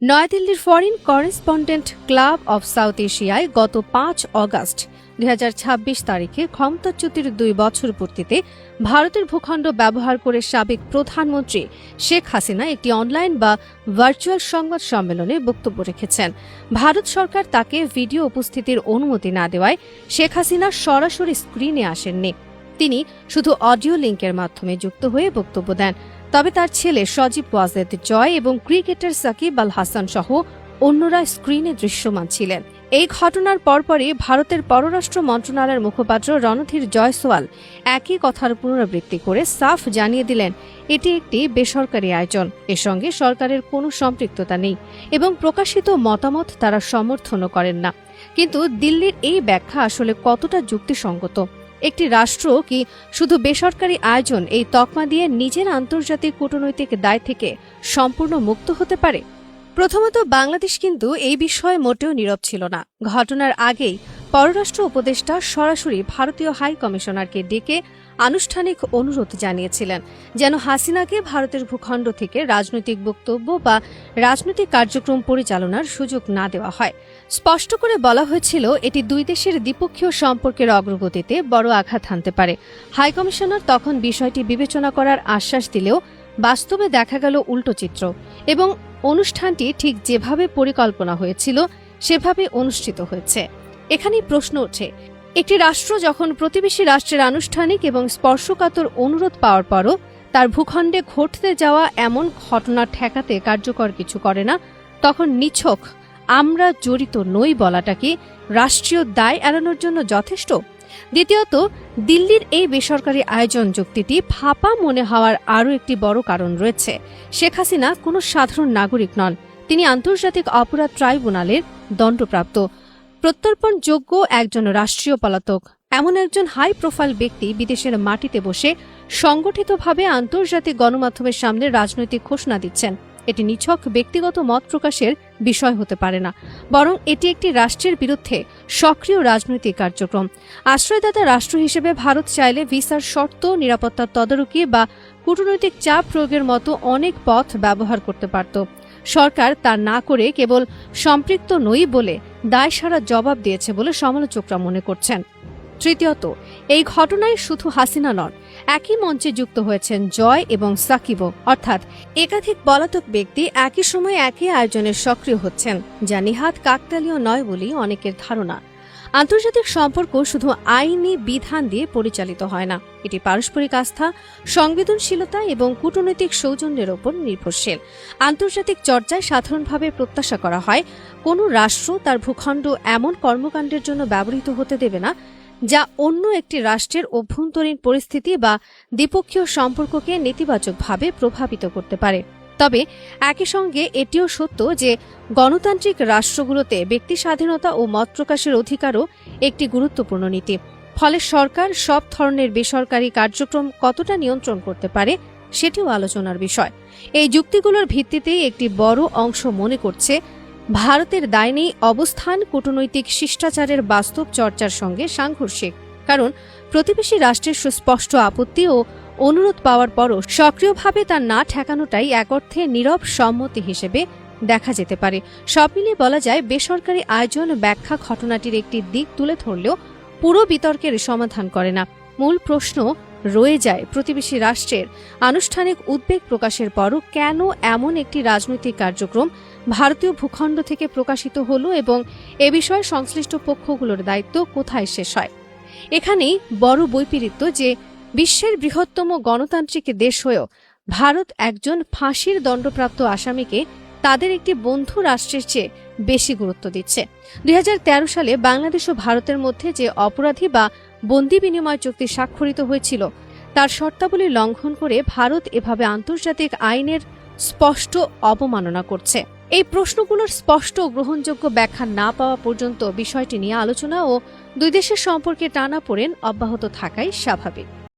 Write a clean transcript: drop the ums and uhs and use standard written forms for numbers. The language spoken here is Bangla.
নয়াদিল্লির foreign correspondent club of south এশিয়ায় গত ৫ অগাস্ট ২০২৬ তারিখে ক্ষমতাচ্যুতির ২ বছর পূর্তিতে ভারতের ভূখণ্ড ব্যবহার করে সাবেক প্রধানমন্ত্রী শেখ হাসিনা একটি অনলাইন বা ভার্চুয়াল সংবাদ সম্মেলনে বক্তব্য রেখেছেন। ভারত সরকার তাকে ভিডিও উপস্থিতির অনুমতি না দেওয়ায় শেখ হাসিনা সরাসরি স্ক্রিনে আসেননি। তিনি শুধু অডিও লিঙ্কের মাধ্যমে যুক্ত হয়ে বক্তব্য দেন। তবে তার ছেলে সজীব ওয়াজেদ জয় এবং ক্রিকেটার সাকিব আল হাসান সহ অন্যরা স্ক্রিনে দৃশ্যমান ছিলেন। এই ঘটনার পরপরই ভারতের পররাষ্ট্র মন্ত্রণালয়ের মুখপাত্র রণধীর জয়সওয়াল একই কথার পুনরাবৃত্তি করে সাফ জানিয়ে দিলেন, এটি একটি বেসরকারি আয়োজন, এর সঙ্গে সরকারের কোনো সম্পৃক্ততা নেই এবং প্রকাশিত মতামত তারা সমর্থনও করেন না। কিন্তু দিল্লির এই ব্যাখ্যা আসলে কতটা যুক্তিসঙ্গত? একটি রাষ্ট্র কি শুধু বেসরকারি আয়োজন এই তকমা দিয়ে নিজের আন্তর্জাতিক কূটনৈতিক দায় থেকে সম্পূর্ণ মুক্ত হতে পারে? প্রথমত, বাংলাদেশ কিন্তু এই বিষয়ে মোটেও নীরব ছিল না। ঘটনার আগেই পররাষ্ট্র উপদেষ্টা সরাসরি ভারতীয় হাই কমিশনারকে ডেকে আনুষ্ঠানিক অনুরোধ জানিয়েছিলেন যেন হাসিনাকে ভারতের ভূখণ্ড থেকে রাজনৈতিক বক্তব্য বা রাজনৈতিক কার্যক্রম পরিচালনার সুযোগ না দেওয়া হয়। স্পষ্ট করে বলা হয়েছিল, এটি দুই দেশের দ্বিপক্ষীয় সম্পর্কের অগ্রগতিতে বড় আঘাত হানতে পারে। হাই কমিশনার তখন বিষয়টি বিবেচনা করার আশ্বাস দিলেও বাস্তবে দেখা গেল উল্টো চিত্র এবং অনুষ্ঠানটি ঠিক যেভাবে পরিকল্পনা হয়েছিল সেভাবে অনুষ্ঠিত হয়েছে। এখানেই প্রশ্ন ওঠে, একটি রাষ্ট্র যখন প্রতিবেশী রাষ্ট্রের আনুষ্ঠানিক এবং স্পর্শকাতর অনুরোধ পাওয়ার পরও তার ভূখণ্ডে ঘটতে যাওয়া এমন ঘটনা ঠেকাতে কার্যকর কিছু করে না, তখন নিছক আমরা জড়িত নই বলাটা কি রাষ্ট্রীয় দায় এড়ানোর জন্য যথেষ্ট? দ্বিতীয়ত, দিল্লির এই বেসরকারি আয়োজন যুক্তিটি ফাঁপা মনে হওয়ার আরও একটি বড় কারণ রয়েছে। শেখ হাসিনা কোনো সাধারণ নাগরিক নন, তিনি আন্তর্জাতিক অপরাধ ট্রাইব্যুনালের দণ্ডপ্রাপ্ত প্রত্যর্পণযোগ্য একজন রাষ্ট্রীয় পলাতক। এমন একজন হাই প্রোফাইল ব্যক্তি বিদেশের মাটিতে বসে সংগঠিতভাবে আন্তর্জাতিক গণমাধ্যমের সামনে রাজনৈতিক ঘোষণা দিচ্ছেন। এটি নিছক ব্যক্তিগত মত প্রকাশের বিষয় হতে পারে না, বরং এটি একটি রাষ্ট্রের বিরুদ্ধে সক্রিয় রাজনৈতিক কার্যক্রম। আশ্রয়দাতা রাষ্ট্র হিসেবে ভারত চাইলে ভিসার শর্ত, নিরাপত্তার তদারকি বা কূটনৈতিক চাপ প্রয়োগের মতো অনেক পথ ব্যবহার করতে পারত। সরকার তা না করে কেবল সম্পৃক্ত নই বলে দায়সারা জবাব দিয়েছে বলে সমালোচকরা মনে করছেন। তৃতীয়ত, এই ঘটনায় শুধু হাসিনা নন, একই মঞ্চে যুক্ত হয়েছেন জয় এবং সাকিবও, অর্থাৎ একাধিক পলাতক ব্যক্তি একই সময়ে একই আয়োজনের সক্রিয় হচ্ছেন, যা নিহাত কাকতালীয় নয় বলেই অনেকের ধারণা। আন্তর্জাতিক সম্পর্ক শুধু আইনি বিধান দিয়ে পরিচালিত হয় না, এটি পারস্পরিক আস্থা, সংবেদনশীলতা এবং কূটনৈতিক সৌজন্যের ওপর নির্ভরশীল। আন্তর্জাতিক চর্চায় সাধারণভাবে প্রত্যাশা করা হয় কোনো রাষ্ট্র তার ভূখণ্ড এমন কর্মকাণ্ডের জন্য ব্যবহৃত হতে দেবে না যা অন্য একটি রাষ্ট্রের অভ্যন্তরীণ পরিস্থিতি বা দ্বিপক্ষীয় সম্পর্ককে নেতিবাচকভাবে প্রভাবিত করতে পারে। তবে একই সঙ্গে এটিও সত্য যে গণতান্ত্রিক রাষ্ট্রগুলোতে ব্যক্তি স্বাধীনতা ও মত প্রকাশের অধিকারও একটি গুরুত্বপূর্ণ নীতি। ফলে সরকার সব ধরনের বেসরকারি কার্যক্রম কতটা নিয়ন্ত্রণ করতে পারে সেটিও আলোচনার বিষয়। এই যুক্তিগুলোর ভিত্তিতেই একটি বড় অংশ মনে করছে ভারতের দায় নেই অবস্থান কূটনৈতিক শিষ্টাচারের বাস্তব চর্চার সঙ্গে সাংঘর্ষিক, কারণ প্রতিবেশী রাষ্ট্রের সুস্পষ্ট আপত্তি ও অনুরোধ পাওয়ার পরও সক্রিয়ভাবে তা না ঠেকানোটাই এক অর্থে নীরব সম্মতি হিসেবে দেখা যেতে পারে। সব মিলিয়ে বলা যায়, বেসরকারি আয়োজন ব্যাখ্যা ঘটনাটির একটি দিক তুলে ধরলেও পুরো বিতর্কের সমাধান করে না। মূল প্রশ্ন রয়ে যায়, প্রতিবেশী রাষ্ট্রের আনুষ্ঠানিক উদ্বেগ প্রকাশের পরও কেন এমন একটি রাজনৈতিক কার্যক্রম ভারতীয় ভূখণ্ড থেকে প্রকাশিত হলো এবং এ বিষয়ে সংশ্লিষ্ট পক্ষগুলোর দায়িত্ব কোথায় শেষ হয়? এখানেই বড় বৈপরীত্য যে বিশ্বের বৃহত্তম গণতান্ত্রিক দেশ হয়েও ভারত একজন ফাঁসির দণ্ডপ্রাপ্ত আসামিকে তাদের একটি বন্ধু রাষ্ট্রের চেয়ে বেশি গুরুত্ব দিচ্ছে। ২০১৩ সালে বাংলাদেশ ও ভারতের মধ্যে যে অপরাধী বা বন্দি বিনিময় চুক্তি স্বাক্ষরিত হয়েছিল তার শর্তাবলী লঙ্ঘন করে ভারত এভাবে আন্তর্জাতিক আইনের স্পষ্ট অবমাননা করছে। এই প্রশ্নগুলোর স্পষ্ট ও গ্রহণযোগ্য ব্যাখ্যা না পাওয়া পর্যন্ত বিষয়টি নিয়ে আলোচনা ও দুই দেশের সম্পর্কে টানাপোড়েন অব্যাহত থাকাই স্বাভাবিক।